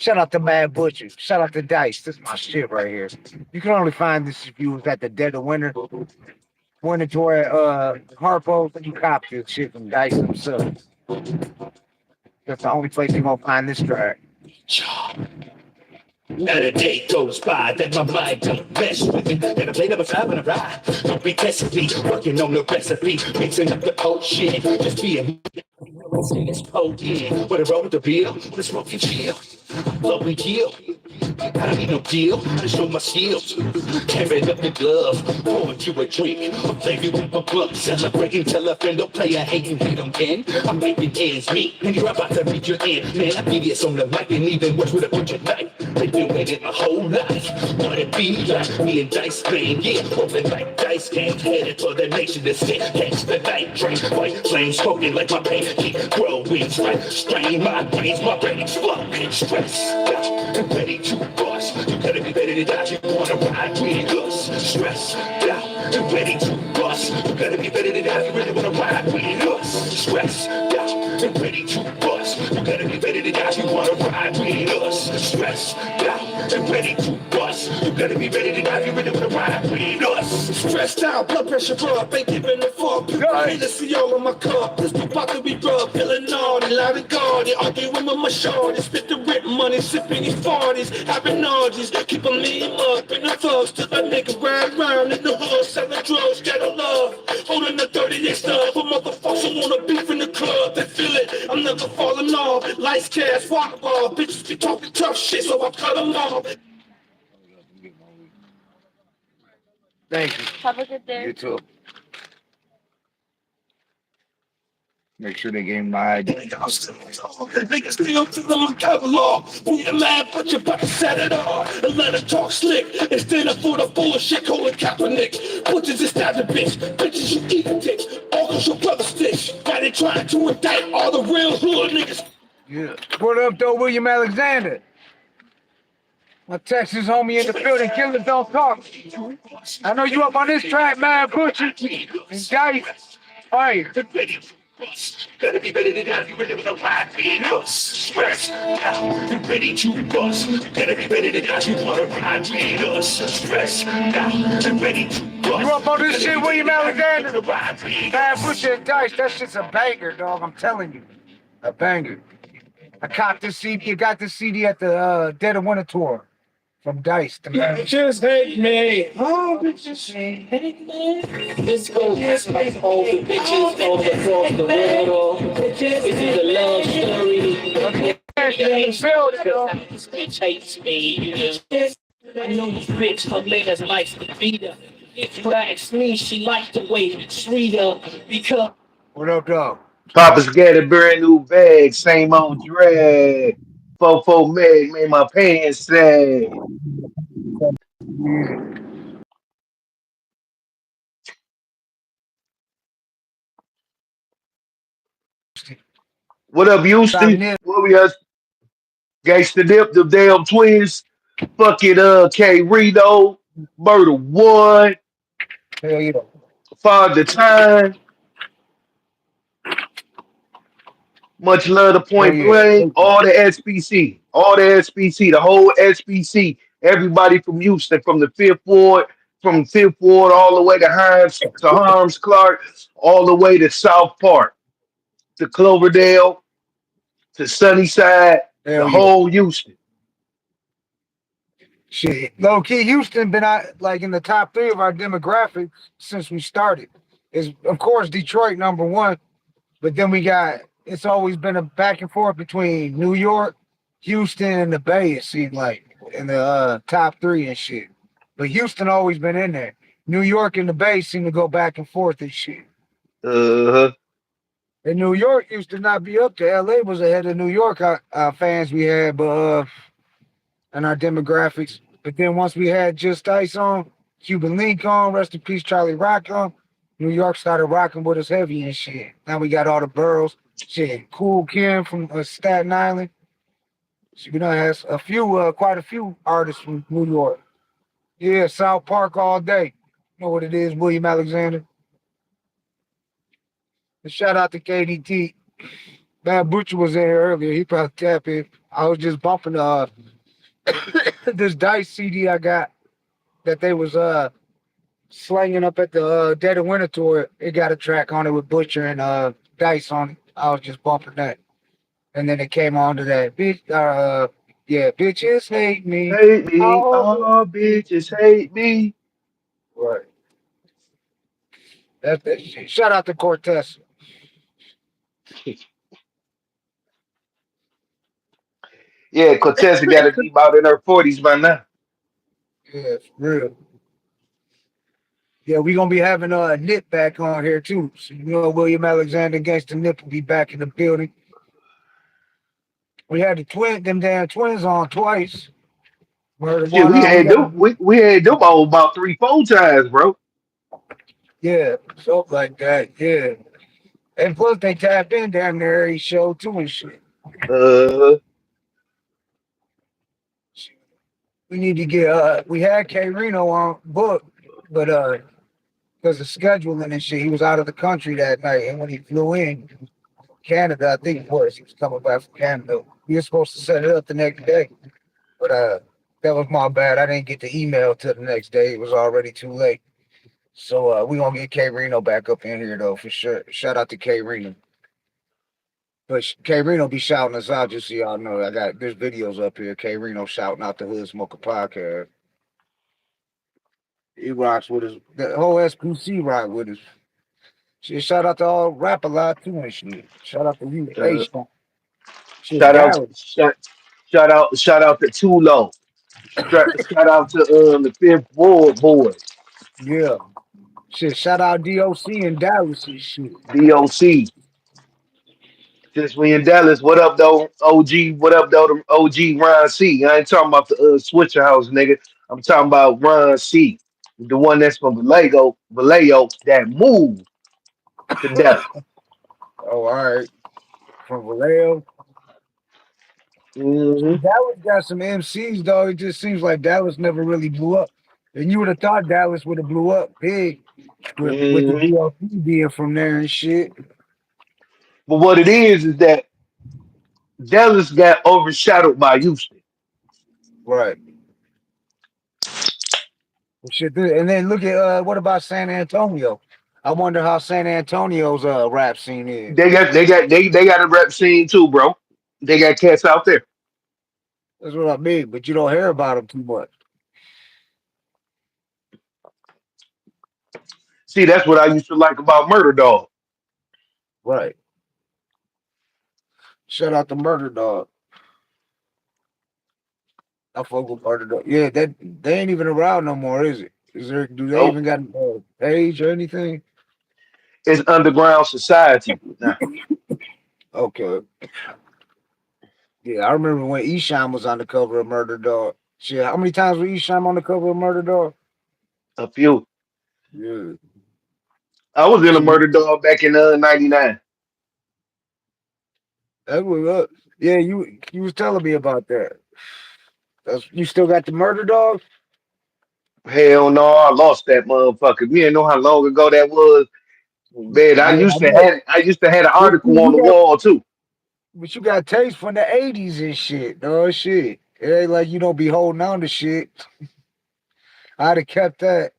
Shout out to Mad Butcher. Shout out to Dice. This is my shit right here. You can only find this if you was at the dead of winter tour at Harpo. You cop this shit from Dice himself. That's the only place you're gonna find this track. Not a day goes by that my mind don't mess with it. Never play, never try, never ride. Don't be testing me, working on the recipe, mixing up the old shit. Just being this potent. With a roll with the bill, with a smoky chill. Love we kill. I don't need no deal, I just show my skills. Tearing up the glove, pouring you a drink. I'm playing with my blood, celebrating till a friend don't play a hating we don't can. I'm making ends meet, and you're about to reach your end. Man, I be this on the mic, and even worse with a bunch of night. Been doing it my whole life. Wanna be like me and Dice Man, yeah. Open like dice games, headed for the nation to sit. Catch the night train, white flames smoking like my pain. Keep growing, right? Strain my brains, my brain exploding. Stress, and ready to bust. You gotta be better than that. You wanna ride with us. Stress, and ready to bust. You gotta be better than that. You really wanna ride with us. Stress, and ready to bust. You gotta be better than that. You wanna ride with us. Stress, and ready to bust. You gotta be ready to die. You really wanna ride with us. Stressed out, blood pressure up, ain't giving a fuck. People see all of my cup. This about to be rough, feeling naughty, loud and gaudy. Arguing with my shorty, spit the rip money, sipping these 40s, having orgies. Keep a lean up in the thugs till a nigga ride round in the hood, selling drugs, get a love. Holding the 38 stuff for motherfuckers who wanna beef in the club. They feel it, I'm never falling off. Lights, cash, water ball. Bitches be talking tough shit, so I cut them off. Thank you. Have a good day. You too. Make sure they gave my ID. Niggas still to the catalog. Be a man, but you better set it off. And let it talk slick. Instead of for the bullshit, call it Kaepernick. Butchers is stabbing bitch. Bitches, you eating dicks. All cause your brother sticks. Why they trying to indict all the real hood niggas? Yeah. What up, though, William Alexander? My Texas homie in the building. Killers don't talk. I know you up on this track, Mad Butcher. And Dice. Fire. Gotta be better than that. You really wanna ride with us. Stress, you ready to bust. Gotta be better than that. You wanna ride with us. Stress, you ready to bust. You up on this shit, William Alexander? Mad Butcher and Dice. That shit's a banger, dog. I'm telling you. A banger. I copped this CD. I got this CD at the Dead of Winter tour. From Dice. Bitches hate me. Oh, bitches hate me. This goes like all the bitches all across the world. This is a love story. This bitch hates me. I know this bitch, her latest likes to beat her. If you ask me, she likes the way you treat her. Because What up, dog? Papa's got a brand new bag, same old drag. Fofo Meg made my pants sag. What up, Houston? What we us? Gangsta Dip, the damn twins. Fucking K Rito, Murder One, Hell yeah. Father Time, much love to Hell Point yeah. Blank, all the SPC, the whole SPC, everybody from Houston, from the Fifth Ward, from Fifth Ward all the way to Harms Clark, all the way to South Park, to Cloverdale, to Sunnyside, the Hell yeah. whole Houston. Shit. Low key, Houston been out like in the top three of our demographics since we started. Is of course Detroit number one, but then we got it's always been a back and forth between New York, Houston, and the Bay. It seemed like in the top three and shit. But Houston always been in there. New York and the Bay seem to go back and forth and shit. Uh-huh. And New York used to not be up there. LA was ahead of New York fans we had, but and our demographics. But then once we had Just Ice on, Cuban Link on, rest in peace, Charlie Rock on, New York started rocking with us heavy and shit. Now we got all the boroughs. Shit, Cool Kim from Staten Island. She done has a few, quite a few artists from New York. Yeah, South Park all day. You know what it is, William Alexander. And shout out to KDT. Bad Butcher was in here earlier. He probably tap in. I was just bumping this Dice CD I got that they was slanging up at the Dead of Winter tour. It got a track on it with Butcher and Dice on it. I was just bumping that, and then it came on to that bitch. Yeah, bitches hate me. Hate me, Oh, all bitches hate me. right. That's that shit. Shout out to Cortez. Yeah, Cortez got to be about in her 40s by now. Yeah, for real. Yeah, we gonna be having Nip back on here too. So you know William Alexander Gangsta Nip will be back in the building. We had them damn twins on twice. Murder Shit, one on. We got we had them all about 3, 4 times, bro. yeah, something like that. Yeah, and plus they tapped in damn near every show too and shit. Uh, We need to get we had K Reno on book, but because of scheduling and shit, he was out of the country that night. And when he flew in Canada, I think it was he was coming back from Canada. We were supposed to set it up the next day, but that was my bad. I didn't get the email till the next day. It was already too late. So we gonna get K Reno back up in here though for sure. Shout out to K Reno. But K Reno be shouting us out just so y'all know. There's videos up here. K Reno shouting out the Hood Smoker podcast. He rocks with us. The whole SPC rock with us. Shit, shout out to all Rap a lot too and shit. Shout out to you, uh, H. Shit, shout out, Dallas. shout out to Tulo. Shout out to the Fifth Ward boys, Yeah. Shit, shout out DOC and Dallas and shit. DOC. Since we in Dallas, what up though? OG, what up though? Them OG Ron C. I ain't talking about the Switcher House nigga. I'm talking about Ron C. The one that's from Vallejo that moved to Dallas. Oh, all right. From Vallejo. Hmm. Dallas got some MCs though. It just seems like Dallas never really blew up. And you would have thought Dallas would have blew up big with the Hmm. DLP being from there and shit. But what it is that Dallas got overshadowed by Houston. Right. Shit. And then look at what about San Antonio? I wonder how San Antonio's rap scene is. They got a rep scene too, bro. They got cats out there. That's what I mean. But you don't hear about them too much. See, that's what I used to like about Murder Dog. Right. Shout out to Murder Dog. I fuck with Murder Dog. Yeah, that they ain't even around no more, is it? Is there? Do they Nope. even got a page or anything? It's underground society. Nah. Okay. Yeah, I remember when Esham was on the cover of Murder Dog. Shit, how many times was Esham on the cover of Murder Dog? A few. Yeah. I was in a Shit, Murder Dog back in '99. that was up. Yeah, you was telling me about that. You still got the Murder Dog? Hell no, I lost that motherfucker. You didn't know how long ago that was. Man, Yeah, I know. I used to have an But article on you the got wall too. but you got taste from the 80s and shit. No shit. It ain't like you don't be holding on to shit. I'd have kept that.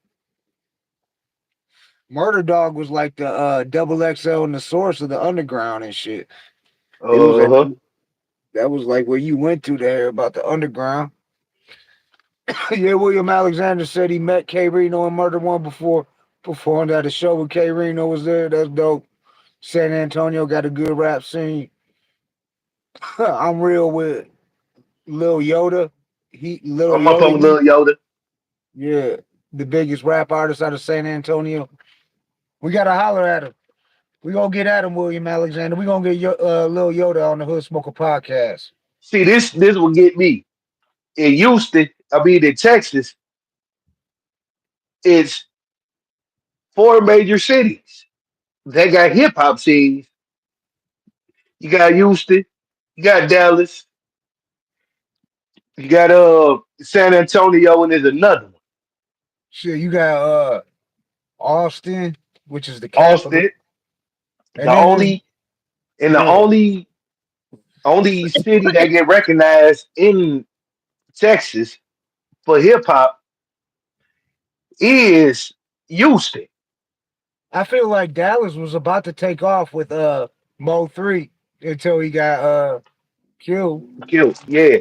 Murder Dog was like the double XL and the source of the underground and shit. It was at Uh-huh. that was like where you went to there about the underground. Yeah, William Alexander said he met K Reno and Murder One before performed at a show with K Reno was there. That's dope. San Antonio got a good rap scene. I'm real with Lil Yoda. Lil I'm up Yoda, on Lil Yoda. yeah, the biggest rap artist out of San Antonio. We gotta holler at him. We gonna get at him, William Alexander. We gonna get Lil Yoda on the Hood Smoker podcast. See, this will get me. In Houston, I mean in Texas, it's 4 major cities. They got hip hop scenes. You got Houston, you got Dallas, you got San Antonio, and there's another one. Shit, you got Austin, which is the capital, Austin. and The then there's only and the yeah, only Only city that get recognized in Texas for hip hop is Houston. I feel like Dallas was about to take off with Mo 3 until he got killed. Killed. Yeah.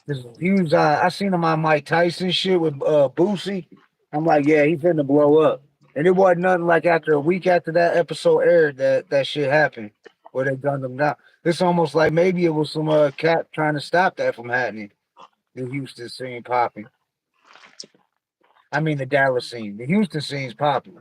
'Cause he was I seen him on Mike Tyson shit with Boosie. I'm like, yeah, he finna blow up. And it wasn't nothing like after a week after that episode aired that shit happened where they gunned him down. It's almost like maybe it was some cat trying to stop that from happening. The Houston scene popping. I mean the Dallas scene. The Houston scene's popping.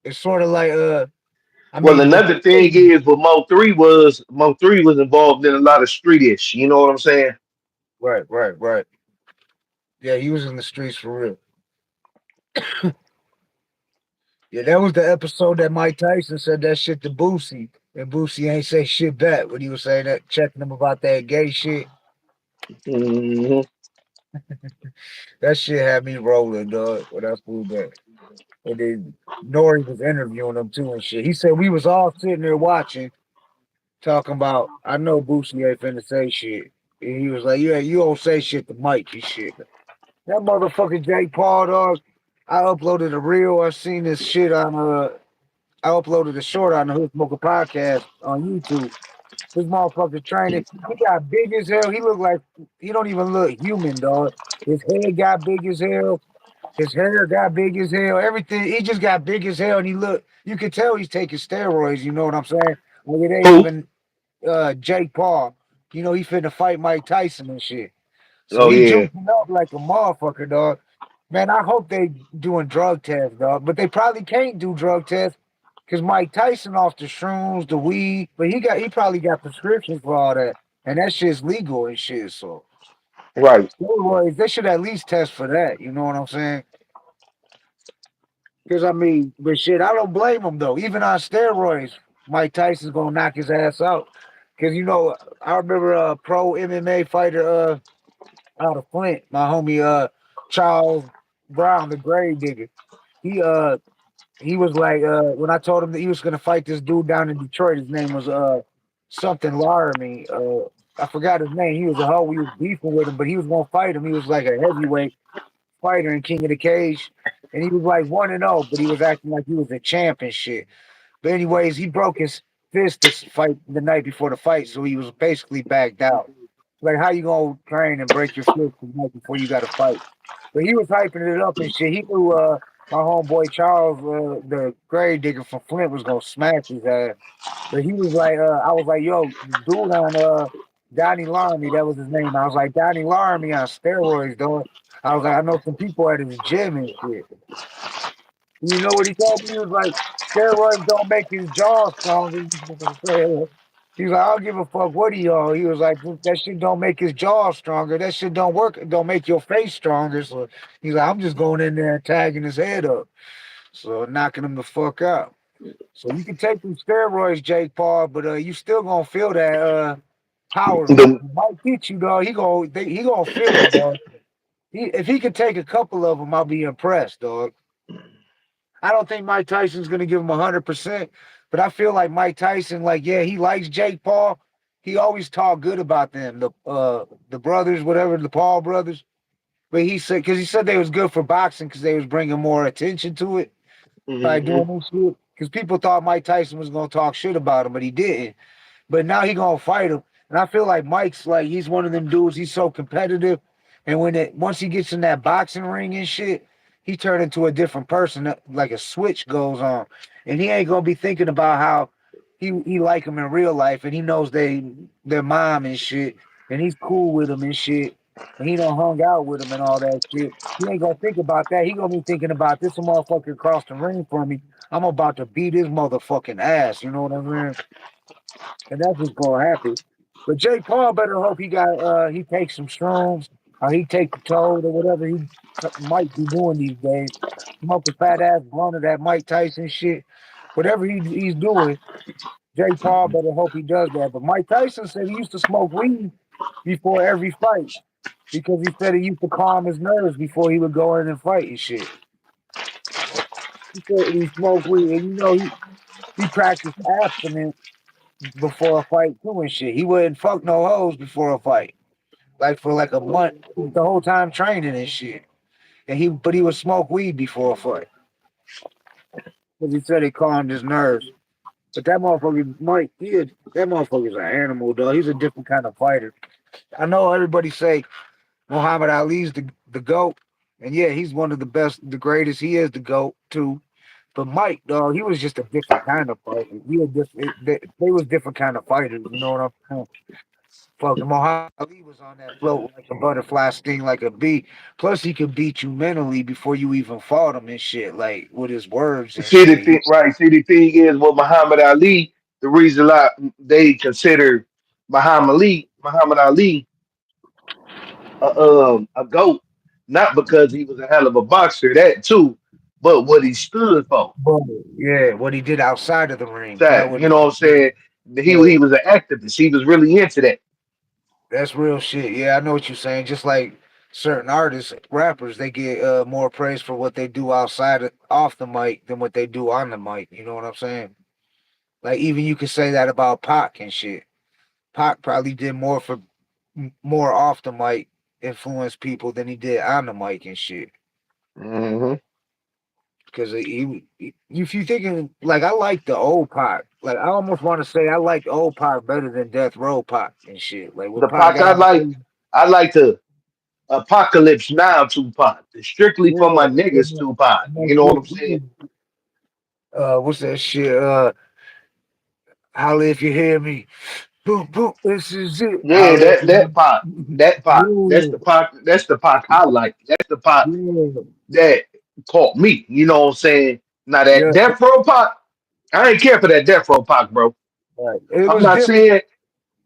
It's sort of like I Well, mean with another thing is, but Mo3 was involved in a lot of street ish. You know what I'm saying? right. Yeah, he was in the streets for real. Yeah, that was the episode that Mike Tyson said that shit to Boosie, and Boosie ain't say shit back when he was saying that, checking him about that gay shit. Hmm. That shit had me rolling, dog. When I flew back, and then Nori was interviewing him too and shit. He said we was all sitting there watching, talking about. I know Boosie ain't finna say shit, and he was like, "Yeah, you don't say shit to Mike and shit." That motherfucker Jake Paul, dog. I uploaded a reel. I seen this shit on I uploaded a short on the Hood Smoker podcast on YouTube. This motherfucker training. He got big as hell. He look like he don't even look human, dog. His head got big as hell. His hair got big as hell. Everything. He just got big as hell. And he look. You can tell he's taking steroids. You know what I'm saying? Like it ain't Who? even Jake Paul. You know he finna fight Mike Tyson and shit. So Oh he yeah. jumping up like a motherfucker, dog. Man, I hope they doing drug tests, dog. But they probably can't do drug tests because Mike Tyson off the shrooms, the weed, but he probably got prescriptions for all that, and that shit's legal and shit. So Right. steroids, they should at least test for that. You know what I'm saying? Because I mean, but shit, I don't blame him though. Even on steroids, Mike Tyson's gonna knock his ass out. Because you know, I remember a pro MMA fighter out of Flint, my homie Charles Brown, the grave digger. He uh he was like when I told him that he was gonna fight this dude down in Detroit, his name was something Laramie. I forgot his name. He was a hoe. We was beefing with him, but he was gonna fight him. He was like a heavyweight fighter in King of the Cage. And he was like 1-0, but he was acting like he was a champ and shit. But anyways, he broke his fist to fight the night before the fight, so he was basically backed out. Like, how you gonna train and break your fist the night before you got to fight? But he was hyping it up and shit. He knew my homeboy Charles, the grave digger from Flint, was gonna smash his ass. But he was like, I was like, yo, dude on Donnie Laramie, that was his name. I was like, Donnie Laramie on steroids, dog. I was like, I know some people at his gym and shit. You know what he told me? He was like, steroids don't make his jaw stronger. He's like, I don't give a fuck what he on. He was like, that shit don't make his jaw stronger. That shit don't work. Don't make your face stronger. So he's like, I'm just going in there and tagging his head up. So knocking him the fuck out. So you can take them steroids, Jake Paul, but you still gonna feel that power. The He might hit you, dog. He gonna feel it, dog. If he could take a couple of them, I'll be impressed, dog. I don't think Mike Tyson's gonna give him 100%, but I feel like Mike Tyson, like, yeah, he likes Jake Paul. He always talked good about them, the brothers, whatever, the Paul brothers. But he said because he said they was good for boxing because they was bringing more attention to it by Mhm. doing this shit. Because people thought Mike Tyson was gonna talk shit about him, but he didn't. But now he gonna fight him, and I feel like Mike's like he's one of them dudes. He's so competitive, and once he gets in that boxing ring and shit, he turned into a different person. Like a switch goes on, and he ain't gonna be thinking about how he like him in real life, and he knows their mom and shit, and he's cool with them and shit, and he done hung out with him and all that shit. He ain't gonna think about that. He gonna be thinking about this motherfucker across the ring from me. I'm about to beat his motherfucking ass. You know what I mean? And that's what's gonna happen. But Jake Paul better hope he takes some shrooms or he take the toad or whatever he might be doing these days. Smoke a fat ass blunt of that Mike Tyson shit. Whatever he's doing, Jake Paul better hope he does that. But Mike Tyson said he used to smoke weed before every fight because he said it used to calm his nerves before he would go in and fight and shit. He said he smoked weed, and you know He practiced abstinence before a fight too and shit. He wouldn't fuck no hoes before a fight. Like for like a month, the whole time training and shit. But he would smoke weed before a fight. Because he said it calmed his nerves. But that motherfucker that motherfucker's an animal, though. He's a different kind of fighter. I know everybody say Muhammad Ali's the GOAT. And yeah, he's one of the best, the greatest. He is the GOAT too. But Mike, dog, he was just a different kind of fighter. They was different kind of fighters. You know what I'm saying? Fucking Muhammad Ali was on that float like a butterfly, sting like a bee. Plus, he could beat you mentally before you even fought him and shit, like with his words and See the shit. thing, right? See the thing is with Muhammad Ali, the reason a lot they consider Muhammad Ali, a goat, not because he was a hell of a boxer, that too, but what he stood for. But yeah, what he did outside of the ring, not That what you know what I'm saying? He yeah, was an activist. He was really into that. that's real shit. Yeah, I know what you're saying. Just like certain artists, rappers, they get more praise for what they do off the mic than what they do on the mic. You know what I'm saying? Like even you could say that about Pac and shit. Pac probably did more off the mic, influence people than he did on the mic and shit. Hmm. Because if you thinking like I like the old Pac, like I almost want to say I like the old Pac better than Death Row Pac and shit. Like when The Pac Pac got out, I like the Apocalypse Now Tupac, the strictly for my niggas Tupac. You know what I'm saying? what's that shit? Holla if you hear me. Boom, boom. This is it. Yeah, Holla if you that Pac, that's yeah, the Pac, that's the Pac I like. That's the Pac yeah, that taught me. You know what I'm saying? Now that yeah. Death Row Pac, I ain't care for that Death Row Pac, bro. Right. It I'm was not different. saying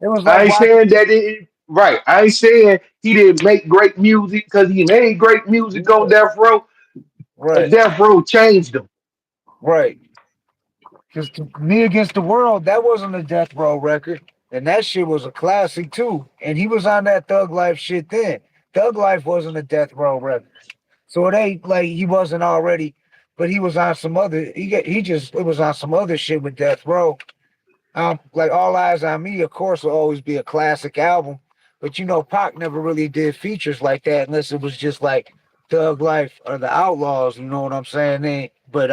It was I like ain't watching. saying that it right. I ain't saying he didn't make great music because he made great music on Yeah, Death Row, but right, Death Row changed him. right. Because Me Against the World, that wasn't a Death Row record. And that shit was a classic too. And he was on that Thug Life shit then. Thug Life wasn't a Death Row record. So it ain't like he wasn't already, but he was on some other he just it was on some other shit with Death Row. Like All Eyes on Me, of course, will always be a classic album. But you know, Pac never really did features like that unless it was just like Thug Life or the Outlaws, you know what I'm saying? But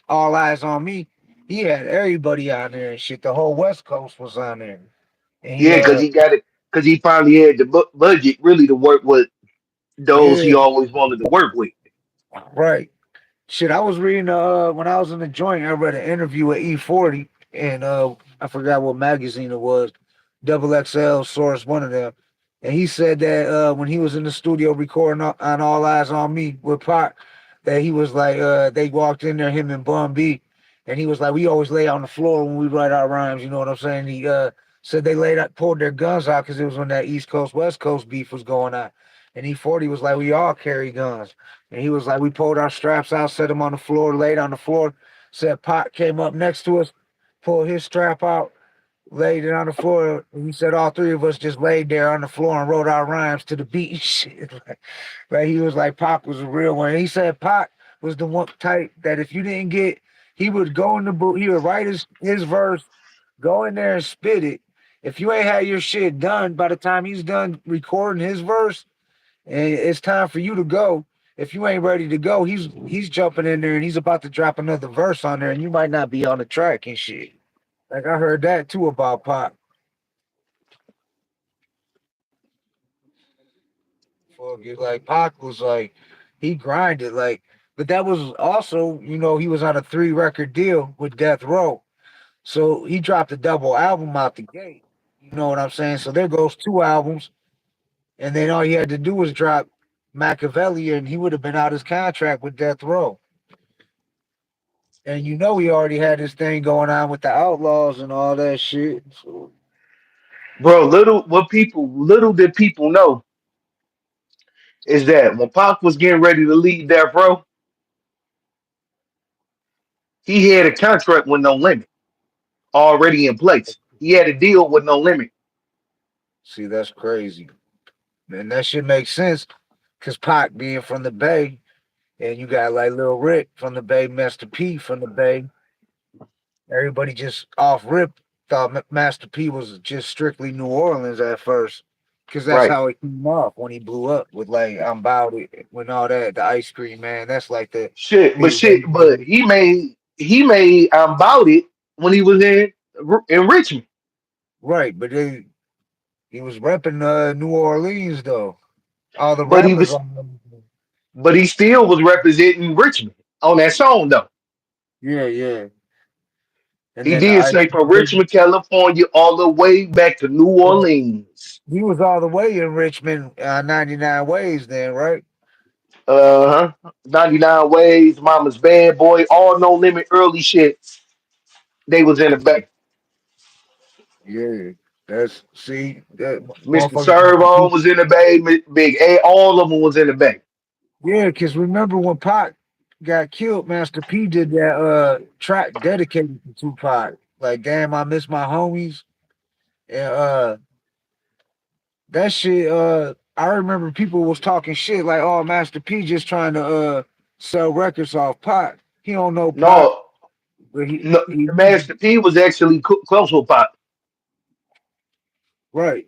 All Eyes on Me, he had everybody on there and shit. The whole West Coast was on there. And he Yeah, because he got it. Because he finally had the budget really to work with those he yeah, always wanted to work with. right. Shit, I was reading when I was in the joint, I read an interview with E40 and I forgot what magazine it was, Double XL Source, one of them. And he said that when he was in the studio recording on All Eyes on Me with Pac, that he was like they walked in there, him and Bun B, and he was like, we always lay on the floor when we write our rhymes, you know what I'm saying? He said they pulled their guns out because it was when that East Coast West Coast beef was going on. And E40 was like, we all carry guns. And he was like, we pulled our straps out, set them on the floor, laid on the floor. Said Pot came up next to us, pulled his strap out, laid it on the floor. And he said all three of us just laid there on the floor and wrote our rhymes to the beat and shit. Like he was like, Pac was a real one. And he said Pac was the one type that if you didn't get, he would go in the booth, he would write his verse, go in there and spit it. If you ain't had your shit done by the time he's done recording his verse, and it's time for you to go. If you ain't ready to go, he's jumping in there and he's about to drop another verse on there, and you might not be on the track and shit. Like I heard that too about Pop. Fuck it, like Pac was like he grinded like, but that was also he was on a 3 record deal with Death Row, so he dropped a double album out the gate. You know what I'm saying? So there goes 2 albums, and then all he had to do was drop Machiavelli, and he would have been out his contract with Death Row. And he already had this thing going on with the Outlaws and all that shit. So, Bro, little did people know is that when Pac was getting ready to leave Death Row, he had a contract with no limit already in place. He had a deal with no limit. see, that's crazy. And that shit makes sense because Pac being from the Bay, and you got like Lil Rick from the Bay, Master P from the Bay. Everybody just off rip thought Master P was just strictly New Orleans at first, because that's Right. how it came off when he blew up with like I'm about it, when all that the ice cream man. That's like the big But he made I'm about it when he was in Richmond. right, but he was repping New Orleans though. All the But he rappers was on but he still was representing Richmond on that song though. yeah, yeah, and He then the did ice say from cream. Richmond, California, all the way back to New Well, Orleans. he was all the way in Richmond, 99 ways then, right? 99 Ways, Mama's Bad Boy, all No Limit early shit. They was in the back. Yeah, that's see that Mr. motherfuckers. Servo was in the bay. Big A, all of them was in the bay. Yeah, because remember when Pac got killed, Master P did that track dedicated to Tupac. Like, damn, I miss my homies. And that shit, I remember people was talking shit like, oh, Master P just trying to sell records off Pac. He don't know Pac, No, but no, he Master P was actually close with Pop. right.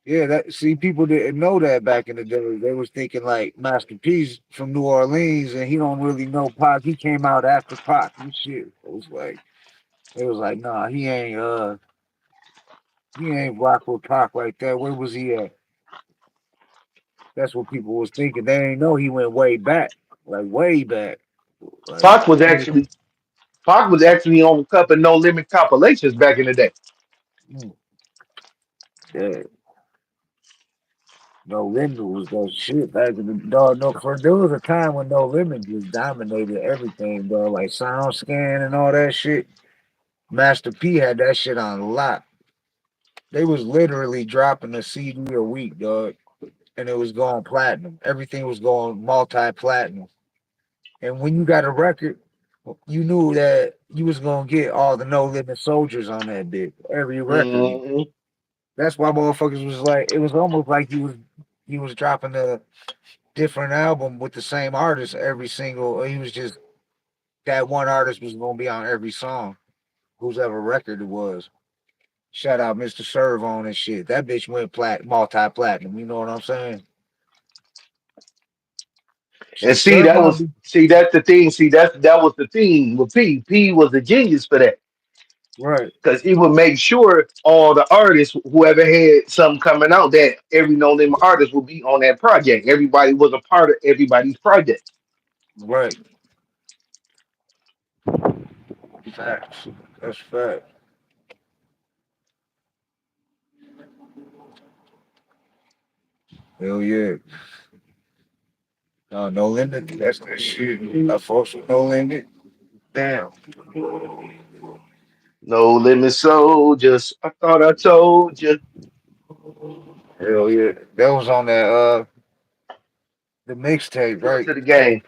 Yeah, that see, people didn't know that back in the day. They was thinking like Master P's from New Orleans, and he don't really know Pac. He came out after Pac and shit. It was like, nah, he ain't rock with Pac like that. Where was he at? That's what people was thinking. They ain't know he went way back, like way back. Like, Pac was actually on a couple No Limit compilations back in the day. mm, yeah, No Limit was that shit back in the dog. No, for there was a time when No Limit just dominated everything, bro. Like Sound Scan and all that shit. Master P had that shit on lock. They was literally dropping a CD a week, dog, and it was going platinum. Everything was going multi-platinum. And when you got a record, you knew that you was gonna get all the No Limit Soldiers on that bit. Every record. Hmm. That's why motherfuckers was like, it was almost like he was dropping a different album with the same artist every single. He was just that one artist was gonna be on every song, whose ever record it was. Shout out Mr. Servon and shit. That bitch went multi platinum. You know what I'm saying? And Shit, see, Servon, that's the thing. See, that was the thing with P. P was a genius for that right, because he would make sure all the artists, whoever had something coming out, that every No Limit artist would be on that project. Everybody was a part of everybody's project. right. Facts. That's fact. Hell yeah. No, no limit. That's the shit. I folks with no limit. Damn. No Limit Soldiers. I thought I told you. Hell yeah. That was on that the mixtape, True right? to the game.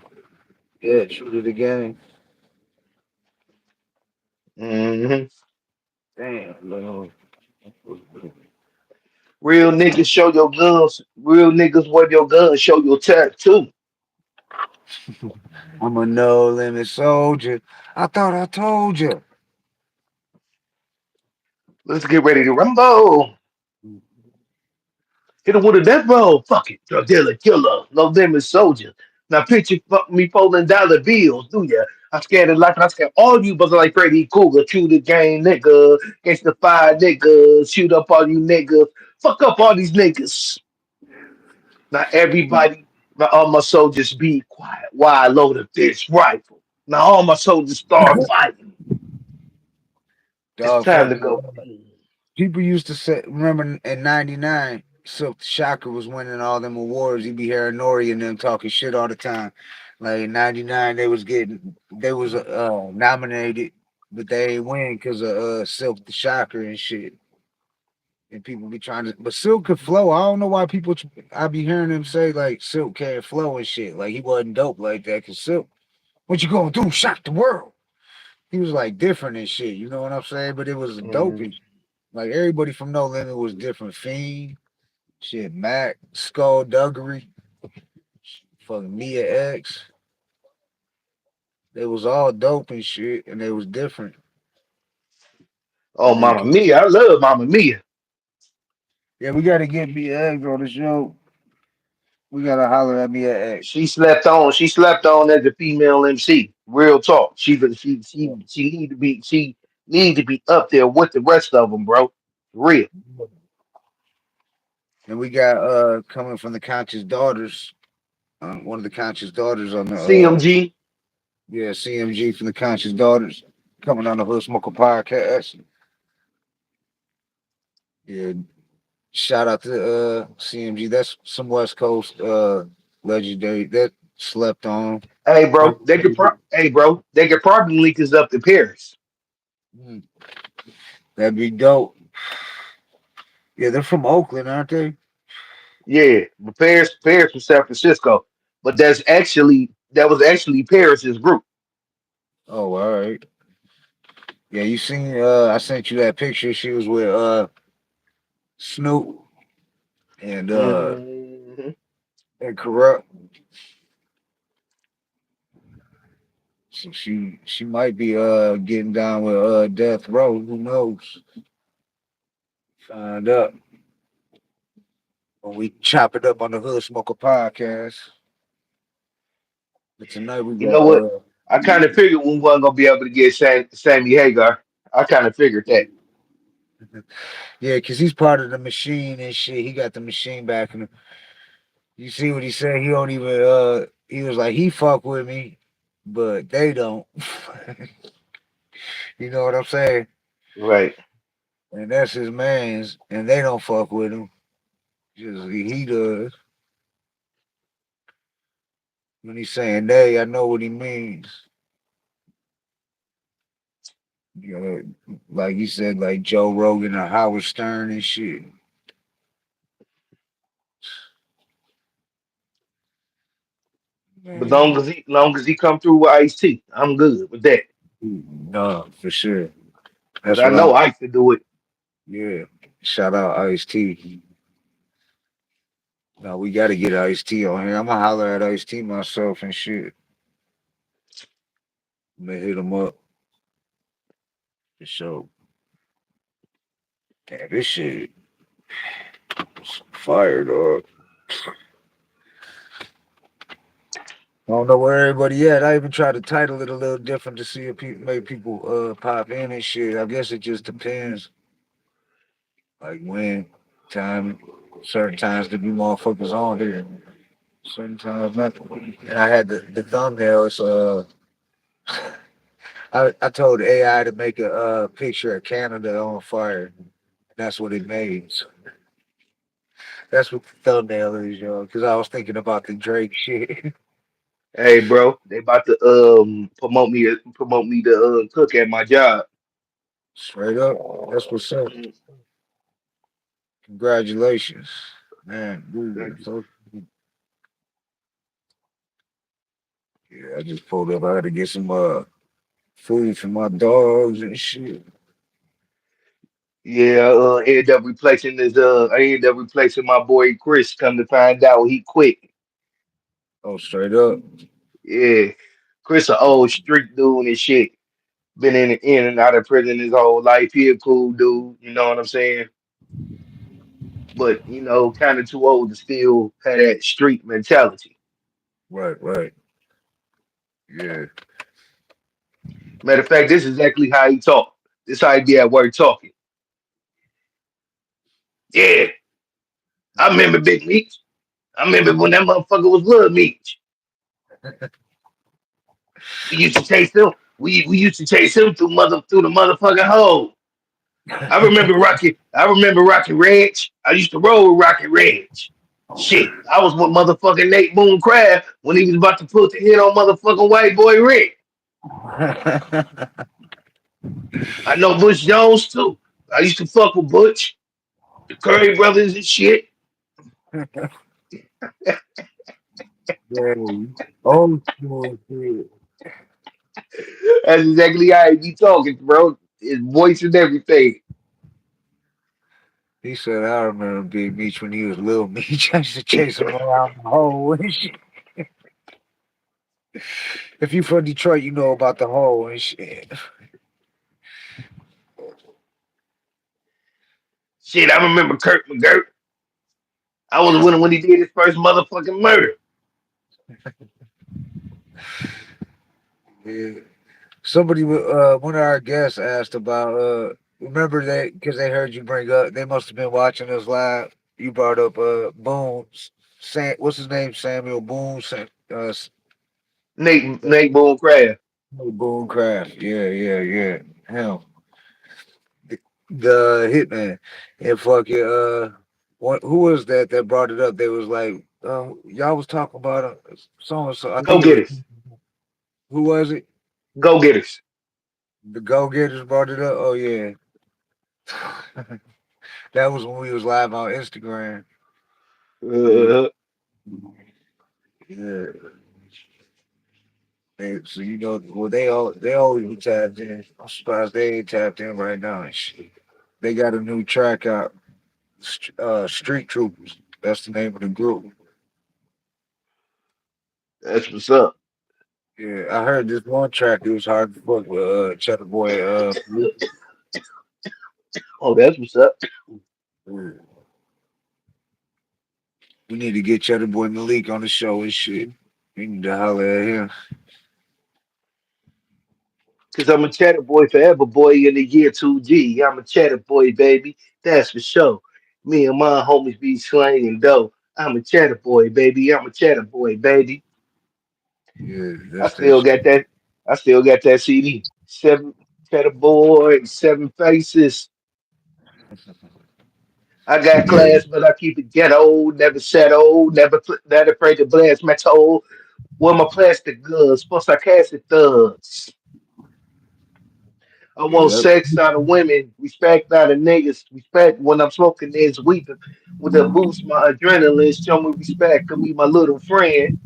Yeah, shoot it again. Hmm. Damn, Lord. Real niggas show your guns. Real niggas wear your guns. Show your tattoo. I'm a no limit soldier. I thought I told you. Let's get ready to rumble. Hit him with a death roll. Fuck it. Drug dealer, killer, no limit soldier. Now picture fuck me folding dollar bills, do ya? I scared of life, I scared all you, but like Freddy Cougar, chew the game, nigga. Against the fire, nigga. Shoot up all you niggas. Fuck up all these niggas. Now everybody, now all my soldiers be quiet while I load up this rifle. Now all my soldiers start fighting. It's Dog, time to fucking go. people used to say, remember in '99, Silk the Shocker was winning all them awards. You'd be hearing Nori and them talking shit all the time. Like in '99, they was nominated, but they ain't win because of Silk the Shocker and shit. And people be trying to, but Silk could flow. I don't know why people. I be hearing them say like Silk can't flow and shit. Like he wasn't dope like that. Cause Silk, what you gonna do? Shock the world. He was like different and shit. You know what I'm saying? But it was dope Mhm. and like everybody from No Limit was different. Fiend, shit, Mac, Skullduggery, fucking Mia X. They was all dope and shit, and they was different. Oh, And they, Mama Mia, I love Mama Mia. yeah, we gotta get Mia X on the show. We gotta holler at Mia X. She slept on. She slept on as a female MC. Real talk. She need to be. She need to be up there with the rest of them, bro. Real. And we got coming from the Conscious Daughters, one of the Conscious Daughters on the CMG. yeah, CMG from the Conscious Daughters coming on the Hood Smoker podcast. Yeah, shout out to CMG. That's some West Coast legendary that slept on. Hey, bro. Hey, bro. They could probably link us up to Paris. Mm, that'd be dope. Yeah, they're from Oakland, aren't they? Yeah, but Paris from San Francisco. But that was actually Paris's group. Oh, all right. Yeah, you seen I sent you that picture. She was with Snoop and Hmm. Corrupt. So she might be getting down with Death Row. Who knows? Find up when we chop it up on the Hood Smoker podcast. But tonight we You got know what? I kind of figured we weren't gonna be able to get Sammy Hagar. I kind of figured that. yeah, because he's part of the machine and shit. He got the machine back, and you see what he said. He don't even. He was like he fuck with me, but they don't. You know what I'm saying? Right. And that's his man's, and they don't fuck with him. Just he does. When he's saying they, I know what he means. You know, like you said, like Joe Rogan or Howard Stern and shit. But Man, long as he come through with Ice T, I'm good with that. no, for sure. Cause That's I what I'm. know Ice to do it. Yeah. Shout out Ice T. No, we got to get Ice T on here. I'm gonna holler at Ice T myself and shit. I'm gonna hit him up for sure. Damn, this shit is fire, dog. I don't know where everybody at. I even tried to title it a little different to see if make people pop in and shit. I guess it just depends, like when, time, certain times to be motherfuckers on here, certain times not. And I had the thumbnail. It's I told AI to make a picture of Canada on fire. That's what it made. So that's what the thumbnail is, yo. Because I was thinking about the Drake shit. Hey, bro, they about to promote me to cook at my job. Straight up. That's what's up. Mm, Congratulations, man. thank Dude, you. so yeah, I just pulled up. I had to get some food for my dogs and shit. Yeah, I ended up replacing my boy Chris. Come to find out, he quit. Oh, straight up. Yeah, Chris, an old street dude and shit. Been in and out of prison his whole life. He a cool dude, you know what I'm saying? But kind of too old to still have that street mentality. Right, right. Yeah. Matter of fact, this is exactly how he talk. This how he be at work talking. Yeah, I remember Big Meech. I remember when that motherfucker was Little Meech. We used to chase him. We used to chase him through the motherfucking hole. I remember Rocky Reg. I used to roll with Rocky Reg. Shit, I was with motherfucking Nate Boone Crab when he was about to put the hit on motherfucking White Boy Rick. I know Butch Jones too. I used to fuck with Butch, the Curry brothers and shit. Yeah. Oh, shit. That's exactly how he be talking, bro. His voice and everything. He said, I remember Big Meech when he was little Meech. I used to chase him around the hole and shit. If you from Detroit, you know about the hole and shit. Shit, I remember Kirk McGirt. I was with him when he did his first motherfucking murder. Yeah. Somebody, one of our guests asked about, remember that because they heard you bring up, they must have been watching us live. You brought up, Boone, what's his name? Samuel Boone, Nate Boone Craft. Boone Craft. Yeah, yeah, yeah. Him, the hitman, and fucking, who was that that brought it up? They was like, y'all was talking about so and so. I Go think it was, Getters. who was it? Go Getters. The Go Getters brought it up. Oh yeah. That was when we was live on Instagram. Yeah, Uh, yeah. So you know, well they always be tapped in. I'm surprised they ain't tapped in right now and shit. They got a new track out, Street Troopers. That's the name of the group. that's what's up. Yeah, I heard this one track. It was hard to fuck with Cheddar Boy. Oh, that's what's up. Yeah. We need to get Cheddar Boy Malik on the show and shit. We need to holler at him. Cause I'm a chatter boy forever, boy, in the year 2G. I'm a chatter boy, baby. That's for sure. Me and my homies be slanging dough. I'm a chatter boy, baby. I'm a chatter boy, baby. Yeah, I that's that still got shit. that. I still got that CD. Seven chatter boy, seven faces. I got Yeah, class, but I keep it ghetto. Never settle. Never afraid to blast my toe. Where my plastic goods for sarcastic thugs. I want yep. sex out of women, respect out of niggas, respect when I'm smoking this weeping with a boost my adrenaline, show me respect, can be my little friend.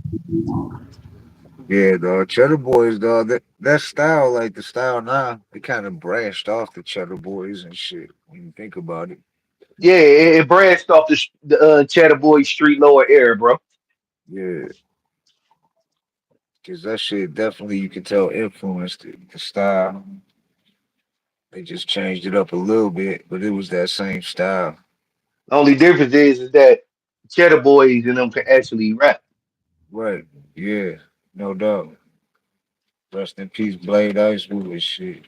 Yeah, dog. Cheddar Boys, dog. That style, like the style now, it kind of branched off the Cheddar Boys and shit. When you think about it, Yeah, it branched off the Chatter Boy Street Lower era, bro. yeah, because that shit definitely you can tell influenced the style. They just changed it up a little bit, but it was that same style. Only difference is that Cheddar Boys and them can actually rap. Right? Yeah, no doubt. Rest in peace, Blade Icewood and shit.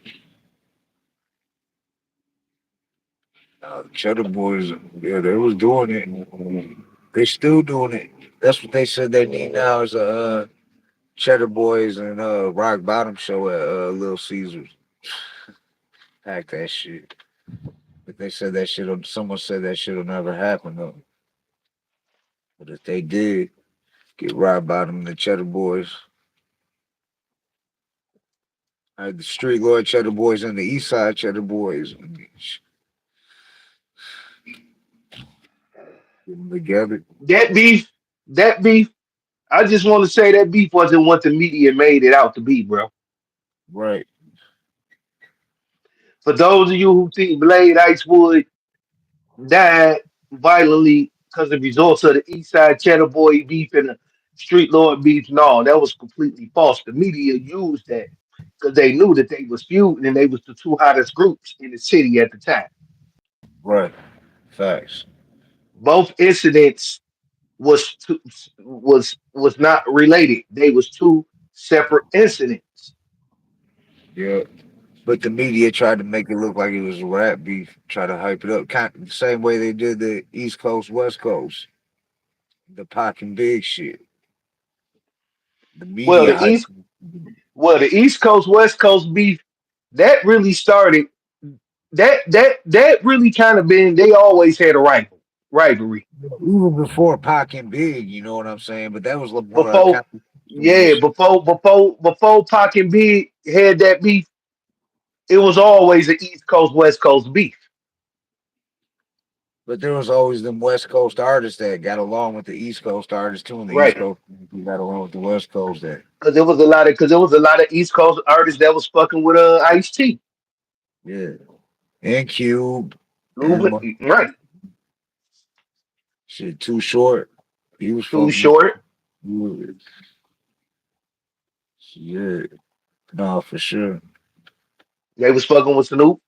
The Cheddar Boys, yeah, they was doing it. They still doing it. That's what they said they need now is a Cheddar Boys and Rock Bottom show at Little Caesars. Pack that shit. But they said that shit. Someone said that shit'll never happen though. But if they did, get Rock Bottom and the Cheddar Boys. I had the Street Lord Cheddar Boys and the East Side Cheddar Boys. Get them together. That beef, that beef, I just want to say that beef wasn't what the media made it out to be, bro. Right. For those of you who think Blade Icewood died violently because of results of the East Side Cheddar Boy beef and the Street Lord beef. No, that was completely false. The media used that because they knew that they was feuding and they was the two hottest groups in the city at the time. Right. Facts. Both incidents was two, was not related. They was two separate incidents. Yeah. But the media tried to make it look like it was a rap beef, try to hype it up, kind of the same way they did the East Coast, West Coast, the Pac and Big shit. The Well, media the hype. East the East Coast West Coast beef that really started that really kind of been they always had a rivalry Even before Pac and Big, you know what I'm saying? But that was LeBron before kind of yeah before Pac and Big had that beef. It was always an East Coast West Coast beef, but there was always them West Coast artists that got along with the East Coast artists too, and the East right? Coast who got along with the West Coast that Because there was a lot of East Coast artists that was fucking with Ice T. yeah. And Cube and Right, shit too short. He was Too fucking Short. with Yeah, no, for sure. They was fucking with Snoop.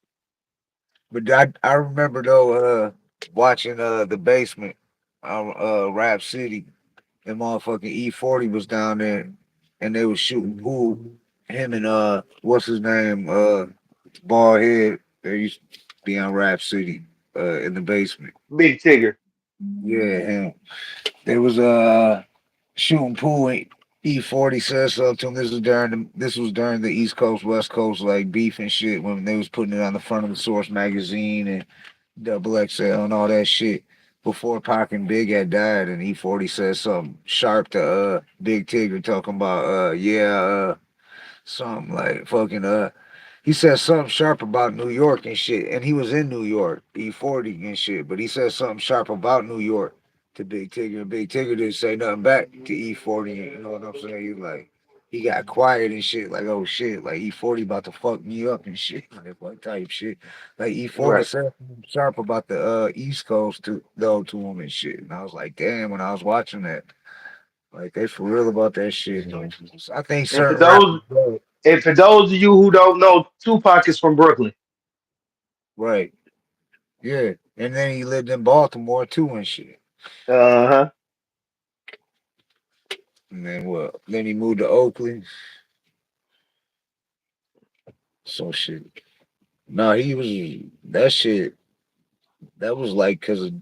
But I remember though, watching the basement, Rap City, and motherfucking E40 was down there, and they was shooting pool. Him and what's his name, bald head. They used to be on Rap City, in the basement. Big Tigger. Yeah, him. They was shooting pool. And E40 said something to him. This was during the East Coast West Coast like beef and shit when they was putting it on the front of the Source magazine and Double XL and all that shit before Pac and Big had died. And E40 said something sharp to Big Tigger talking about yeah, something like fucking he said something sharp about New York and shit, and he was in New York, E40 and shit, but he said something sharp about New York to Big Tigger, and Big Tigger didn't say nothing back to E40. You know what I'm saying? He like he got quiet and shit, like oh shit, like E40 about to fuck me up and shit, like what type shit. Like E40 Right. said something sharp about the East Coast to him and shit, and I was like, damn, when I was watching that. Like they for real about that shit. Though. I think And for certain rappers, those and for those of you who don't know, Tupac is from Brooklyn. right? Yeah, and then he lived in Baltimore too and shit. Uh-huh. And then what? Then he moved to Oakland. So shit. No, he was that shit. That was like because of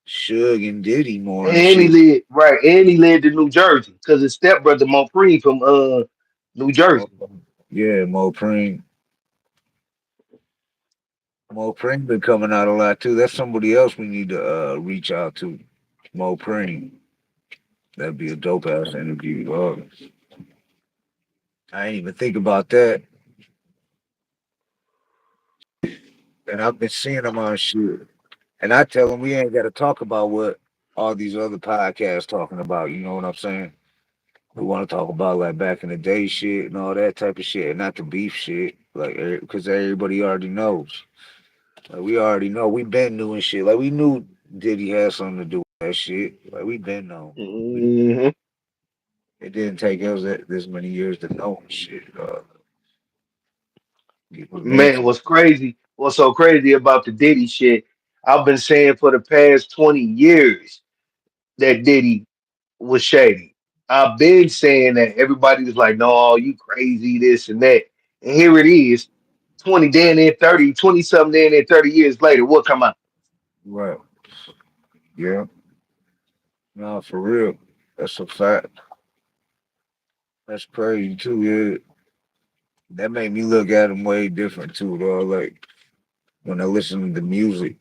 Suge and Diddy more and And he shit. lived right, and he lived in New Jersey because his stepbrother Mopreme from New Mo, Jersey. yeah, Mo Preem. Mo Preem been coming out a lot too. That's somebody else we need to reach out to. Mo Preem. That'd be a dope ass interview. I ain't even think about that. And I've been seeing him on shit. And I tell him we ain't got to talk about what all these other podcasts talking about. You know what I'm saying? We want to talk about like back in the day shit and all that type of shit, and not the beef shit. Like, because everybody already knows. Like, we already know. We been doing shit. Like, we knew Diddy had something to do with that shit. Like, we been known. Hmm. It didn't take us this many years to know shit. People been Man, to. what's crazy? What's so crazy about the Diddy shit? I've been saying for the past 20 years that Diddy was shady. I've been saying that everybody was like, no, you crazy, this and that. And here it is, 20, then in 30, 20 something, then in 30 years later, what come out? Right. Yeah. No, for real. That's a fact. That's crazy too. Yeah. That made me look at him way different too, though. Like when I listen to the music,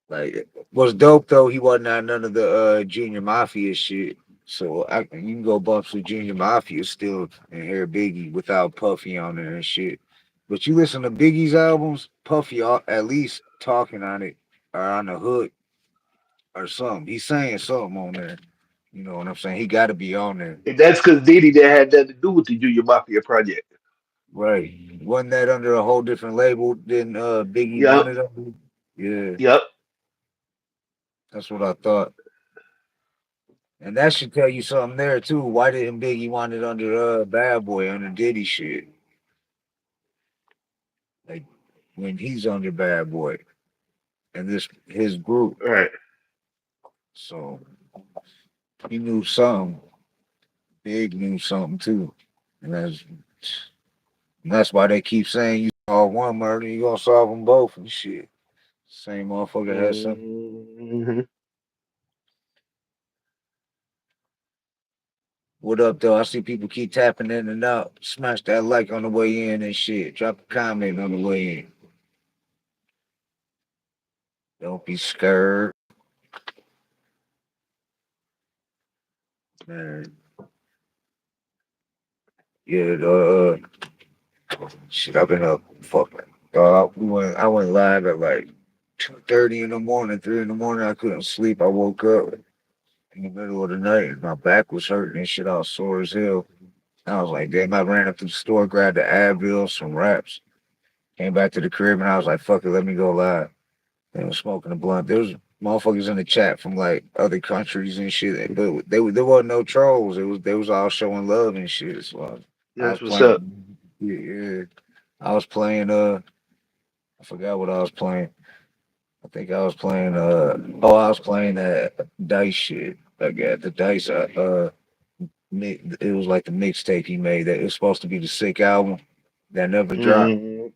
like what's dope though, he wasn't on none of the Junior Mafia shit. So you can go bump some Junior Mafia still and hear Biggie without Puffy on there and shit. But you listen to Biggie's albums, Puffy at least talking on it or on the hook or something. He's saying something on there. You know what I'm saying? He got to be on there, And that's because Diddy that had nothing to do with the Junior Mafia project. right? Wasn't that under a whole different label than Biggie Yup, wanted under? Yeah, yup. that's what I thought. And that should tell you something there too. Why didn't Biggie want it under Bad Boy under Diddy shit? Like when he's under Bad Boy and this his group. Right. So he knew something. Big knew something too. And that's why they keep saying you solve one murder, you gonna solve them both and shit. Same motherfucker has something. Hmm. What up though? I see people keep tapping in and out. Smash that like on the way in and shit. Drop a comment on the way in. Don't be scared. Man. Yeah, shit, I've been up fucking. I went live at like 2:30 in the morning, 3 in the morning. I couldn't sleep. I woke up in the middle of the night and my back was hurting and shit. I was sore as hell. I was like, damn, I ran up to the store, grabbed the Advil, some wraps, came back to the crib and I was like, fuck it, let me go live. And was smoking a blunt. motherfuckers in the chat from like other countries and shit. But there wasn't no trolls. They was all showing love and shit. So I was That's what's up. playing. Yeah, yeah. I was playing. I forgot what I was playing. I think I was playing. I was playing that dice shit. I got the dice. It was like the mixtape he made. That it was supposed to be the sick album that never dropped. Hmm.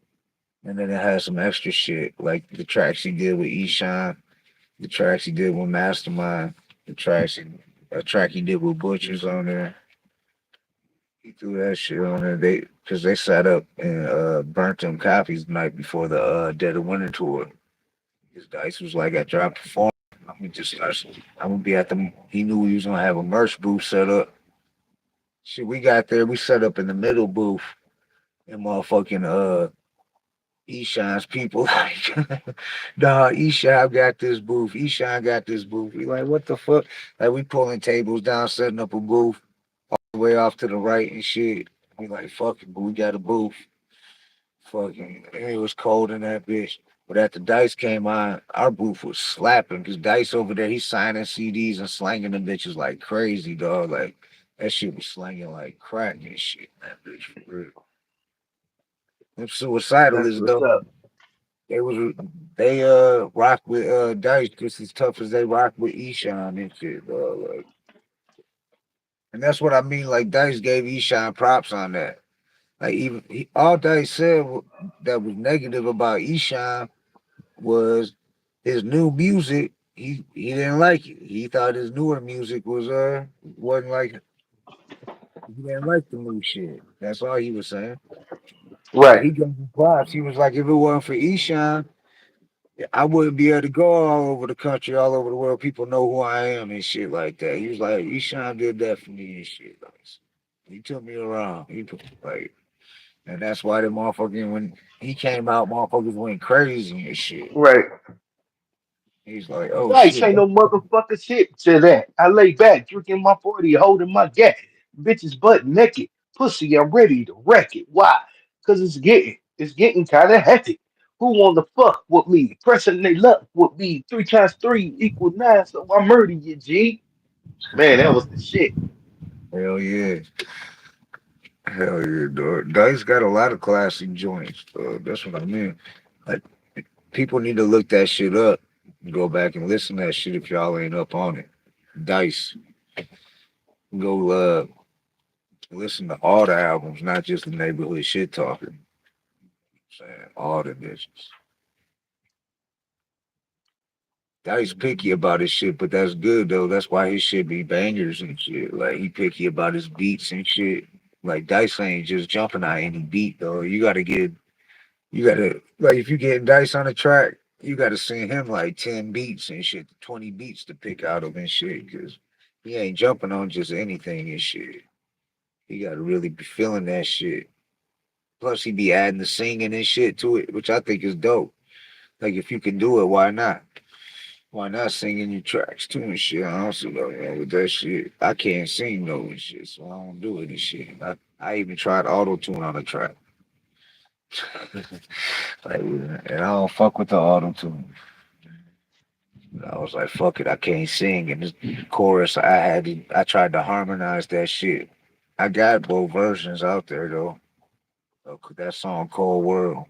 And then it had some extra shit, like the tracks he did with Eshawn, the tracks he did with Mastermind, the tracks he, a track he did with Butchers on there. He threw that shit on there. Because they sat up and burnt them copies the night before the Dead of Winter tour. His dice was like, after I perform, I'm gonna just start. I'm gonna be at the. He knew he was gonna have a merch booth set up. Shit, we got there. We set up in the middle booth, and motherfucking Eshawn's people like, nah, Eshawn got this booth. Eshawn got this booth. We like, what the fuck? Like, we pulling tables down, setting up a booth way off to the right and shit. We like, fuck it, but we got a booth. Fucking, it was cold in that bitch. But after Dice came on, our booth was slapping because Dice over there, he's signing CDs and slanging them bitches like crazy, dog. Like, that shit was slanging like crack and shit. That bitch for real. Them That's suicidalists, what's though. up. They was they rock with Dice just as tough as they rock with Eshawn and shit, dog. Like, and that's what I mean. Like Dice gave Eshawn props on that. Like even all Dice said that was negative about Eshawn was his new music. He didn't like it. He thought his newer music wasn't like he didn't like the new shit. That's all he was saying. But Right, he gave him props. He was like, if it wasn't for Eshawn, I wouldn't be able to go all over the country, all over the world. People know who I am and shit like that. He was like, Eshawn did that for me and shit. Like, he took me around. Like, and that's why the motherfucking when he came out, motherfuckers went crazy and shit. right. He's like, oh Dice shit. ain't no motherfucker shit to that. I lay back, drinking my 40, holding my gat. Bitches butt naked. Pussy, I'm ready to wreck it. Why? Cause it's getting kinda hectic. Who wanna fuck with me? Pressing they luck with me. 3 times 3 equals 9, so I murder you, G. Man, that was the shit. Hell yeah. Hell yeah, dog. Dice got a lot of classic joints. That's what I mean. Like people need to look that shit up. Go back and listen to that shit if y'all ain't up on it. Dice. Go listen to all the albums, not just the neighborhood shit talking. Saying all the bitches. Dice picky about his shit, but that's good though. That's why his shit be bangers and shit. Like he picky about his beats and shit. Like Dice ain't just jumping on any beat though. You gotta like if you get Dice on a track, you gotta send him like 10 beats and shit, 20 beats to pick out of and shit, cause he ain't jumping on just anything and shit. He gotta really be feeling that shit. Plus he be adding the singing and shit to it, which I think is dope. Like if you can do it, why not? Why not singing your tracks too and shit? I don't see no wrong with that shit. I can't sing though and shit, so I don't do it and shit. I even tried auto tune on a track. Like, and I don't fuck with the auto tune. I was like, fuck it, I can't sing. And this chorus, I tried to harmonize that shit. I got both versions out there though. That song, Cold World.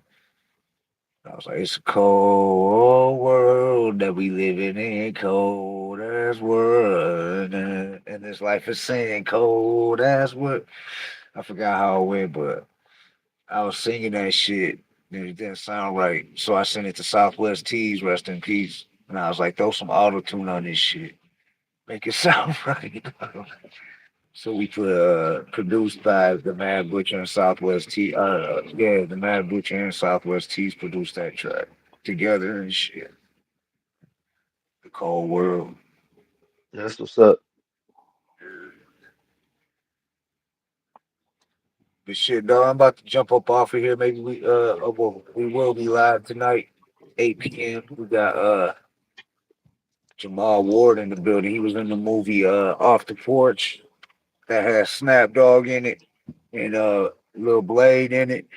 I was like, it's a cold world that we living in, cold as world, and this life is saying cold as what. I forgot how it went, but I was singing that shit, and it didn't sound right. So I sent it to Southwest Tees, rest in peace. And I was like, throw some auto tune on this shit, make it sound right. So we put produced by the Mad Butcher and Southwest T. Yeah, the Mad Butcher and Southwest Tees produced that track together and shit. The Cold World. That's what's up. But shit, dog, I'm about to jump up off of here. Maybe well, we will be live tonight, 8 p.m. We got Jamal Ward in the building. He was in the movie Off the Porch that has Snap Dogg in it and Lil Blade in it.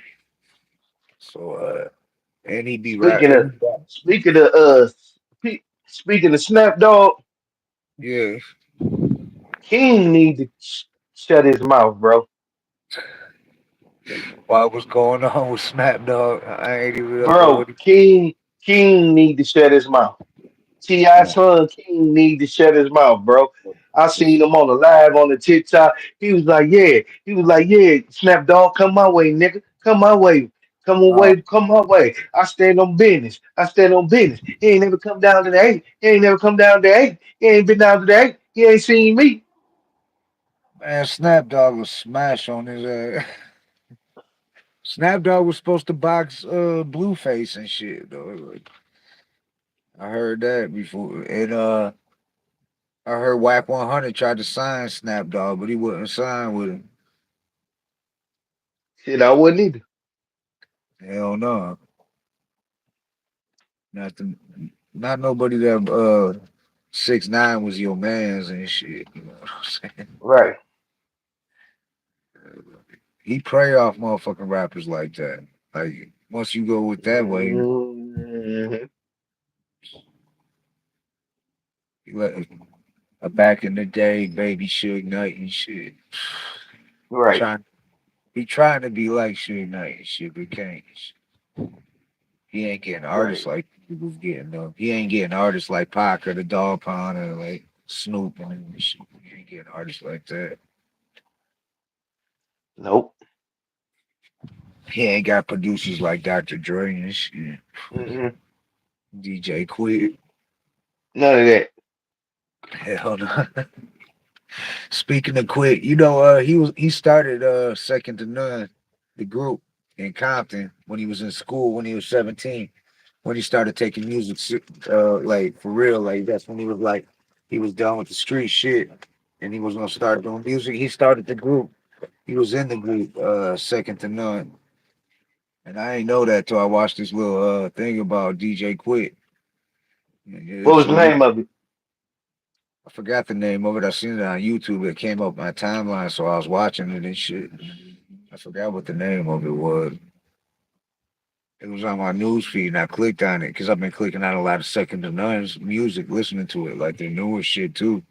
So and he be right. Speaking of speaking of Speaking of Snap Dog, Yeah. King need to shut his mouth, bro. What was going on with Snap Dog? I ain't even up on Bro, what he. King need to shut his mouth. T.I. Yeah. son King need to shut his mouth, bro. I seen him on the live on the TikTok. He was like, yeah, Snap Dog, come my way, nigga. Come my way. Uh, Come my way. I stand on business. I stand on business. He ain't never come down to the eight. He ain't never come down to the eight. He ain't been down to the eight. He ain't seen me. man, Snap Dog was smash on his Snap Dog was supposed to box Blueface and shit though. Like, I heard that before. And I heard Whack 100 tried to sign Snap Dog, but he wouldn't sign with him. Shit, I wouldn't either. Hell no. Not the, not nobody that 6ix9ine was your man's and shit. You know what I'm saying? Right. He prey off motherfucking rappers like that. Like once you go with that way, Mhm. you let back in the day, baby Suge Knight and shit. Right. Trying he trying to be like Suge Knight and shit, but can't. He ain't getting artists Right. like he was getting though. He ain't getting artists like Pac or the Dog Pound or like Snoop and shit. He ain't getting artists like that. Nope. He ain't got producers like Dr. Dre and shit. Mm-mm. DJ Quick. None of that. Hell no. Speaking of Quick, he started Second to None, the group in Compton when he was in school when he was 17. When he started taking music like for real, like that's when he was like he was done with the street shit and he was gonna start doing music. He started the group. He was in the group, Second to None. And I ain't know that till I watched this little thing about DJ Quick. Yeah, What was the so he name of it? I forgot the name of it. I seen it on YouTube. It came up my timeline, so I was watching it and shit. I forgot what the name of it was. It was on my news feed, and I clicked on it because I've been clicking on a lot of Second to None's music, listening to it, like the newest shit too.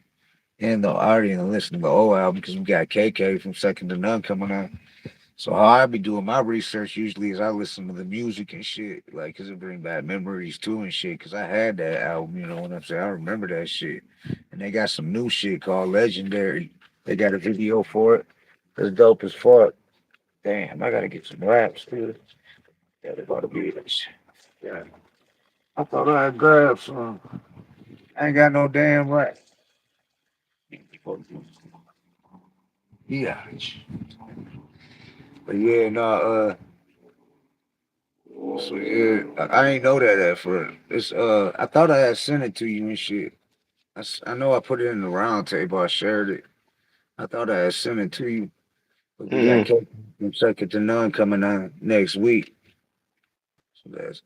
And the already and listening to the old album because we got KK from Second to None coming on. So how I be doing my research usually is I listen to the music and shit, like, cause it bring back memories too and shit. Cause I had that album, you know what I'm saying? I remember that shit. And they got some new shit called Legendary. They got a video for it. It's dope as fuck. Damn, I gotta get some raps too. Yeah, they gotta be this. Yeah, I thought I had grabbed some. I ain't got no damn rap. Yeah, but yeah, no, so yeah, I ain't know that at first. It's I thought I had sent it to you and shit. I know I put it in the round table. I shared it. I thought I had sent it to you, but we got Mm-mm. Kate from Second to None coming on next week. So that's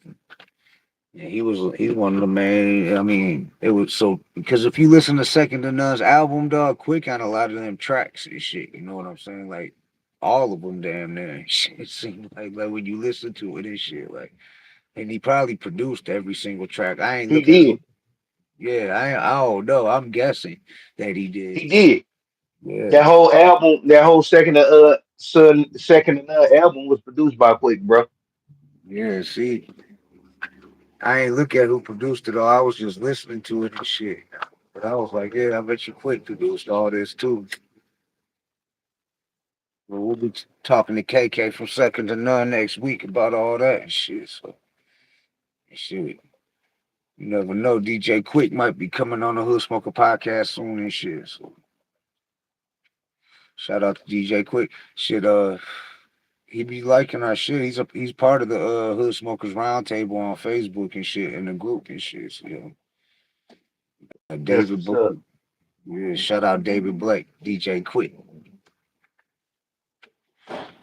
yeah, he's one of the main. I mean, it was so because if you listen to Second to None's album, dog, Quick on a lot of them tracks and shit. You know what I'm saying? Like all of them, damn near. It seems like when you listen to it and shit, like, and he probably produced every single track. I ain't He look at did. who. Yeah, I don't know. I'm guessing that he He did. did. Yeah, That whole album, that whole second and album was produced by Quick, bro. yeah. See, I ain't look at who produced it all. I was just listening to it and shit. But I was like, yeah, I bet you Quick produced all this too. But we'll be talking to KK from Second to None next week about all that and shit. So, shit, you never know. DJ Quick might be coming on the Hood Smoker podcast soon and shit. So, shout out to DJ Quick. Shit, he be liking our shit. He's part of the Hood Smokers Roundtable on Facebook and shit in the group and shit. So, yeah. That's David what's up. Blake. Yeah, shout out David Blake, DJ Quick,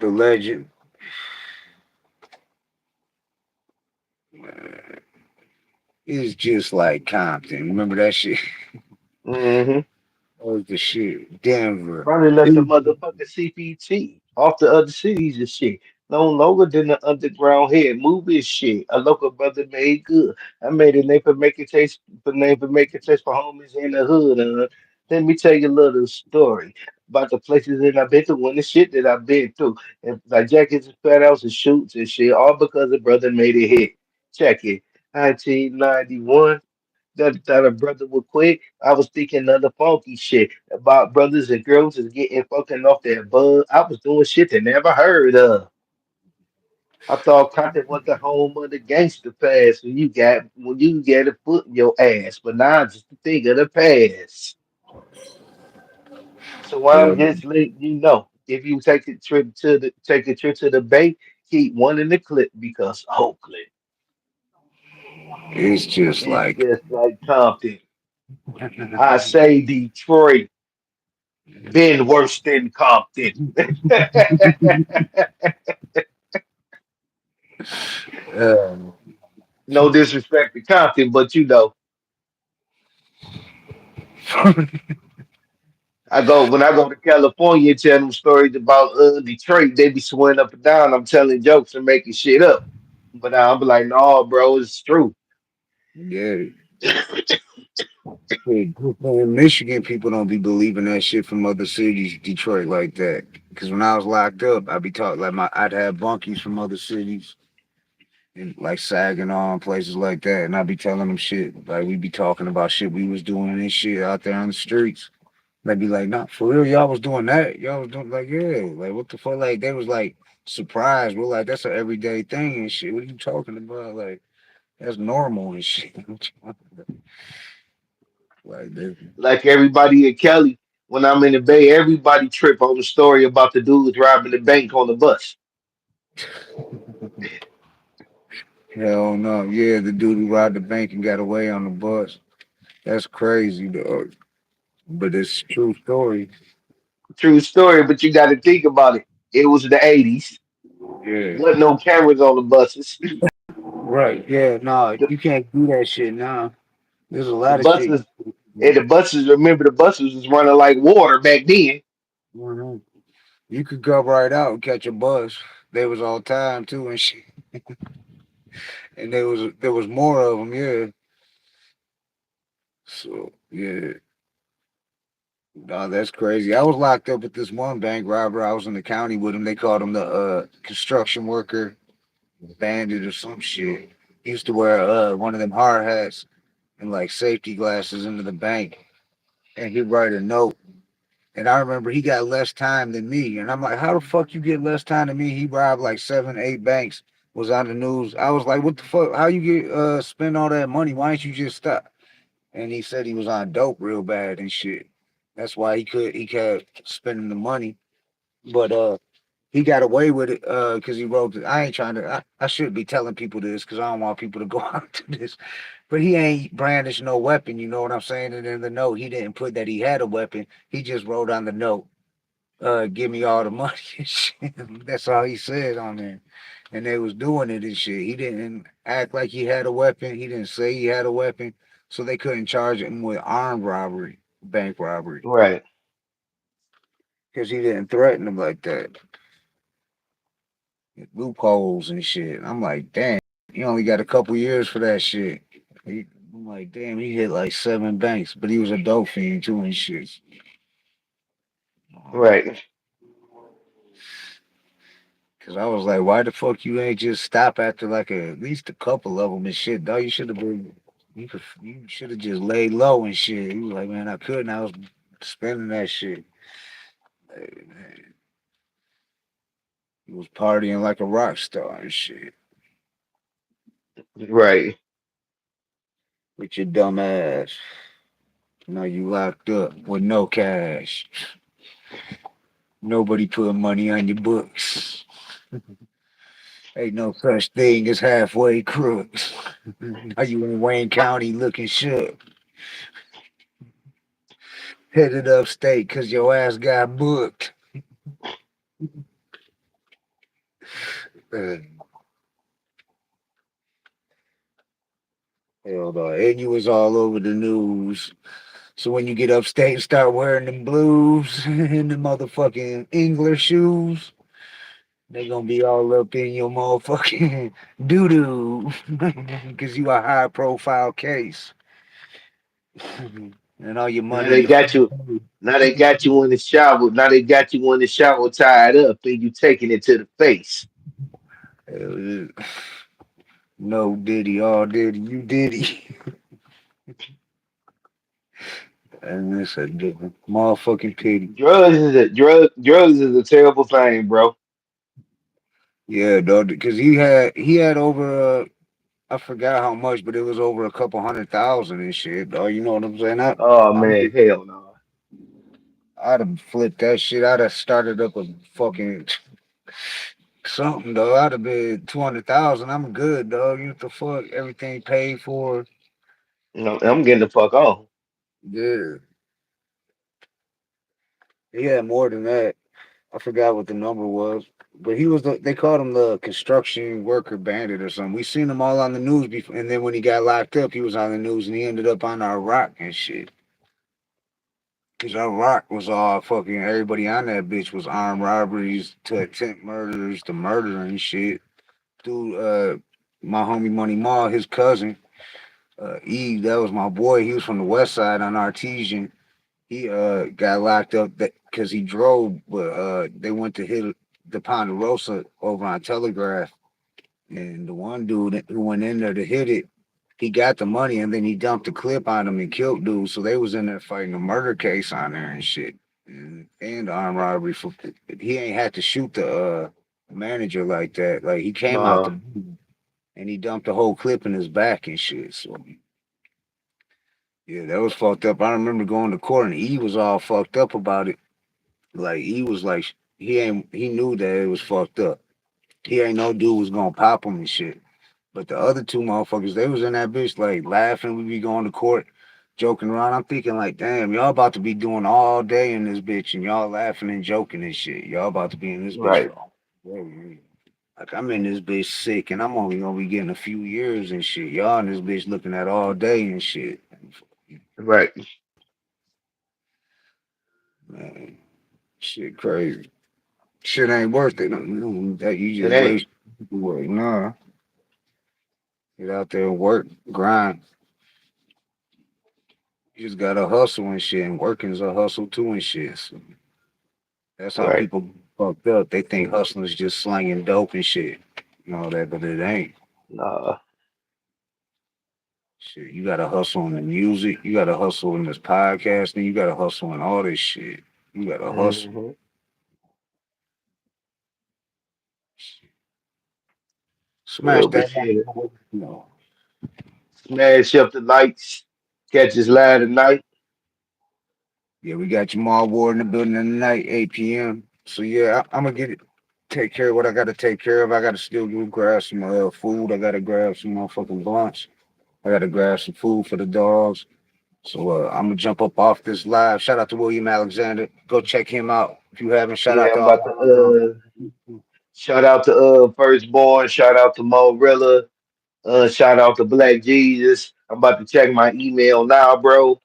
the legend. It's just like Compton. Remember that shit? Mm-hmm. That was the shit. Denver. Probably It left the was, motherfucking CPT off the other cities and shit. No longer than the underground head. Movie shit. A local brother made good. I made a name for make it taste for name for make it taste for homies in the hood. Let me tell you a little story about the places that I've been to and the shit that I've been through. And like jackets and fat outs and shoots and shit, all because a brother made it hit. Check it. 1991. That a brother would quit. I was thinking of the funky shit about brothers and girls is getting fucking off their bud. I was doing shit they never heard of. I thought Compton was the home of the gangster pass when you get a foot in your ass, but now I just think of the past. So I'm Hell, just letting you know if you take a trip to the bay, keep one in the clip because Oakland it's just is like just like Compton. I say Detroit been worse than Compton. um, No disrespect to Compton, but you know, I go to California and tell them stories about Detroit, they be swearing up and down. I'm telling jokes and making shit up. But I'll be like, no, bro, it's true. yeah. In Michigan, people don't be believing that shit from other cities, Detroit, like that. Because when I was locked up, I'd be talking like I'd have bunkies from other cities and like Saginaw and places like that, and I'd be telling them shit. Like we'd be talking about shit we was doing and shit out there on the streets. They'd be like, "Nah, for real, y'all was doing that? Y'all was doing like, yeah, like what the fuck?" Like they was like surprised. We're like, "That's an everyday thing and shit. What are you talking about? Like that's normal and shit." Like they, Like everybody in Kelly, when I'm in the Bay, everybody trip on the story about the dude robbing the bank on the bus. hell no. Yeah, the dude who robbed the bank and got away on the bus. That's crazy, dog. But it's a true story. True story, but you got to think about it. It was the '80s. Yeah. Wasn't no cameras on the buses. Right. Yeah. No, The, you can't do that shit now. There's a the lot of shit. buses and the buses. Remember, the buses was running like water back then. Mhm. You could go right out and catch a bus. They was all time too and shit. And there was more of them. Yeah. So yeah. No, that's crazy. I was locked up with this one bank robber. I was in the county with him. They called him the construction worker bandit or some shit. He used to wear one of them hard hats and like safety glasses into the bank, and he'd write a note. And I remember he got less time than me, and I'm like, "How the fuck you get less time than me?" He robbed like 7, 8 banks. Was on the news. I was like, "What the fuck? How you get spend all that money? Why didn't you just stop?" And he said he was on dope real bad and shit. That's why he kept spending the money. But he got away with it because he wrote. I ain't trying to. I should be telling people this because I don't want people to go out to this. But he ain't brandished no weapon. You know what I'm saying? And in the note, he didn't put that he had a weapon. He just wrote on the note, "Give me all the money." And shit. That's all he said on there. And they was doing it and shit. He didn't act like he had a weapon. He didn't say he had a weapon, so they couldn't charge him with armed robbery, bank robbery, Right, because he didn't threaten them like that. Loopholes and shit. I'm like, damn, he only got a couple years for that shit. I'm like, damn, he hit like 7 banks, but he was a dope fiend too and shit. right, Cause I was like, why the fuck you ain't just stop after like at least a couple of them and shit, dog? You should have been, you should have just laid low and shit. He was like, man, I couldn't. I was spending that shit. Like, man, he was partying like a rock star and shit right, with your dumb ass. Now you locked up with no cash. Nobody put money on your books. Ain't no such thing as halfway crooks. Now you in Wayne County looking shook. Headed upstate because your ass got booked. Uh, Hell no. And you was all over the news. So when you get upstate and start wearing them blues and the motherfucking English shoes, They gonna be all up in your motherfucking doo doo because you a high profile case, and all your Now money they you. got you. Now they got you in the shower. Now they got you in the shower tied up, and you taking it to the face. No Diddy, all Diddy, you Diddy, and it's a different motherfucking pity. Drugs is a terrible thing, bro. Yeah, dog, because he had over I forgot how much, but it was over a couple 100,000 and shit, dog. You know what I'm saying? Oh I'm man, hell no. I'd have flipped that shit. I'd have started up a fucking something, though. I'd have been 200,000. I'm good, dog. You know what the fuck? Everything paid for. No, I'm getting the fuck off. Yeah, he had more than that. I forgot what the number was, but he was they called him the construction worker bandit or something. We seen him all on the news before, and then when he got locked up, he was on the news, and he ended up on our rock and shit. Cause our rock was all fucking everybody on that bitch was armed robberies to attempt murders to murder and shit. Dude, my homie Money Mall, his cousin, Eve, that was my boy. He was from the west side on Artesian. He got locked up that because he drove, but they went to hit the Ponderosa over on Telegraph, and the one dude who went in there to hit it, he got the money and then he dumped a clip on him and killed dude. So they was in there fighting a murder case on there and shit, and armed robbery. For he ain't had to shoot the manager like that. Like he came out No, the and he dumped the whole clip in his back and shit. So yeah, that was fucked up. I remember going to court and he was all fucked up about it. Like he was like he knew that it was fucked up. He ain't no dude was gonna pop him and shit. But the other two motherfuckers, they was in that bitch like laughing. We be going to court, joking around. I'm thinking like, damn, y'all about to be doing all day in this bitch, and y'all laughing and joking and shit. Y'all about to be in this bitch right, for all day. Like I'm in this bitch sick, and I'm only gonna be getting a few years and shit. Y'all in this bitch looking at all day and shit. right. Man, shit crazy. Shit ain't worth it. That you It just ain't. waste work. Nah, get out there and work, grind. You just gotta hustle and shit, and working is a hustle too and shit. So that's how Right. people fucked up. They think hustling is just slanging dope and shit, and all that, but it ain't. Nah. Shit, you gotta hustle in the music. You gotta hustle in this podcasting. You gotta hustle in all this shit. You gotta hustle. Hmm. Yeah, Smash but that. shit. No. Smash up the lights. Catch us live tonight. Yeah, we got Jamal Ward in the building tonight, 8 p.m. So yeah, I'm gonna get it. Take care of what I gotta take care of. I gotta still go grab some food. I gotta grab some motherfucking blunts. I gotta grab some food for the dogs. So I'm gonna jump up off this live. Shout out to William Alexander. Go check him out if you haven't. Shout out Yeah, to I'm about to all. shout out to Firstborn, shout out to Morilla, shout out to Black Jesus. I'm about to check my email now, bro.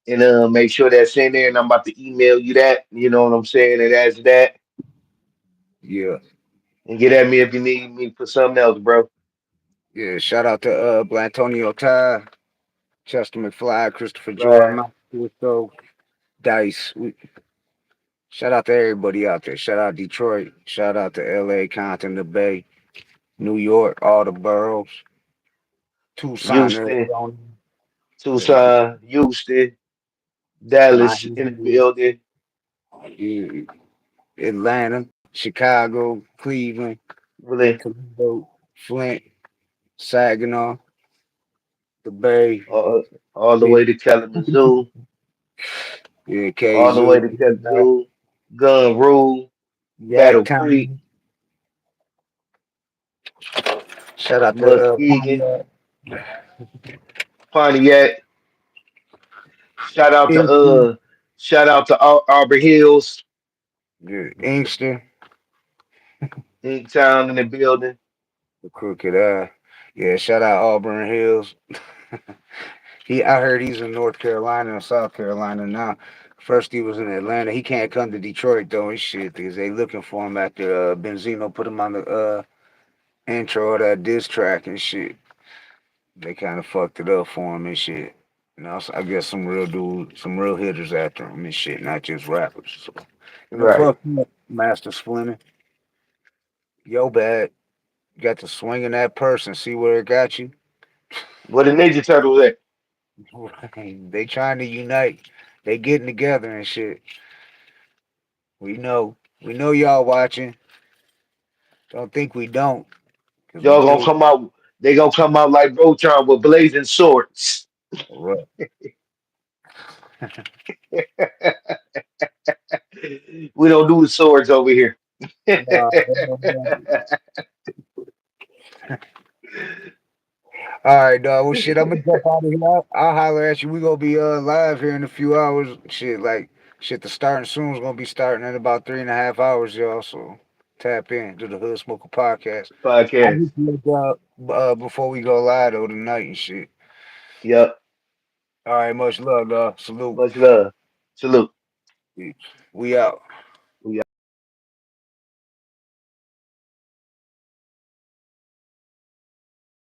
And make sure that's in there and I'm about to email you that. You know what I'm saying? And that's that. Yeah, And get at me if you need me for something else, bro. yeah. Shout out to Blantonio Ty, Chester McFly, Christopher Jordan, Right. Mike Wisto, Dice. Shout out to everybody out there. Shout out Detroit. Shout out to LA, Compton, the Bay, New York, all the boroughs. Tucson, Houston, Arizona, Tucson, Houston, Dallas in the Miami, building. yeah, Atlanta, Chicago, Cleveland, Really, Toledo, Flint, Saginaw, the Bay, uh, all the way Big, to Kalamazoo, yeah, all the way Kazoo, to Kalamazoo, Gun Rule, Yak Battle Creek, County. Shout out to Muskegon, Pontiac, Pontiac. Shout out to Inkster, Arbor Hills, yeah, Inkster, Inktown in the building. the Crooked Eye. Yeah, shout out Auburn Hills. I heard he's in North Carolina or South Carolina now. First he was in Atlanta. He can't come to Detroit though and shit because they looking for him after Benzino put him on the intro of that diss track and shit. They kind of fucked it up for him and shit. You know, so I guess some real dudes, some real hitters after him and shit, not just rappers. So, Right. fuck you, Master Splinter. Yo, bad. You got to swing in that purse and see where it got you. What the Ninja Turtles at? They trying to unite. They getting together and shit. We know. We know y'all watching. Don't think we don't, cause we Y'all gonna do. come out. They gonna come out like Voltron with blazing swords. Right. We don't do swords over here. Nah, all right, dog. Well, shit, I'm gonna jump out of here. I'll holler at you. We gonna be live here in a few hours. Shit, like shit. The starting soon is gonna be starting in about 3.5 hours, y'all. So tap in to the Hood Smoker podcast. I'll Podcast. hit you up before we go live though tonight and shit. Yep. All right, much love, dog. Salute. Much love. Salute. We out.